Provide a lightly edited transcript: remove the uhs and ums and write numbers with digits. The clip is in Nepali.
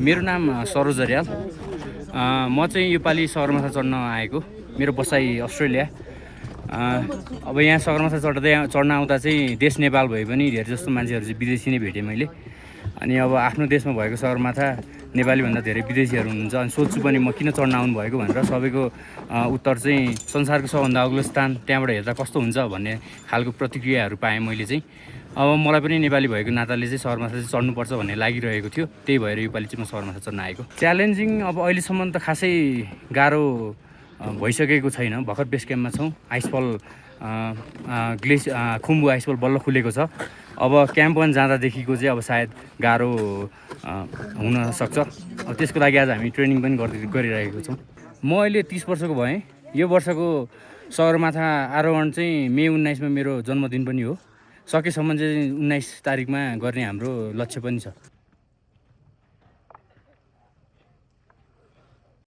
मेरो नाम सरोज अर्याल। म चाहिँ योपालि सगरमाथा चढ्न आएको। मेरो बसाइ अस्ट्रेलिया। अब यहाँ सगरमाथा चढ्न आउँदा चाहिँ देश नेपाल भए पनि धेरै जस्तो मान्छेहरू चाहिँ विदेशी नै भेटेँ मैले। अनि अब आफ्नो देशमा भएको सगरमाथा नेपालीभन्दा धेरै विदेशीहरू हुनुहुन्छ। अनि सोध्छु पनि म किन चढ्न आउनु भएको भनेर। सबैको उत्तर चाहिँ संसारको सबभन्दा अग्लो स्थान, त्यहाँबाट हेर्दा कस्तो हुन्छ भन्ने खालको प्रतिक्रियाहरू पाएँ मैले चाहिँ। अब मलाई पनि नेपाली भएको नाताले चाहिँ सगरमाथा चाहिँ चढ्नुपर्छ भन्ने लागिरहेको थियो। त्यही भएर योपालि चाहिँ म सगरमाथा चढ्न आएको। च्यालेन्जिङ अब अहिलेसम्म त खासै गाह्रो भइसकेको छैन। भर्खर बेस क्याम्पमा छौँ। आइसफल खुम्बु आइसफल बल्ल खुलेको छ। अब क्याम्प 1 जाँदादेखिको चाहिँ अब सायद गाह्रो हुनसक्छ। अब त्यसको लागि आज हामी ट्रेनिङ पनि गरिरहेको छौँ। म अहिले 30 वर्षको भएँ। यो वर्षको सगरमाथा आरोहण चाहिँ मे 19मा मेरो जन्मदिन पनि हो। सकेसम्म चाहिँ 19 तारिकमा गर्ने हाम्रो लक्ष्य पनि छ।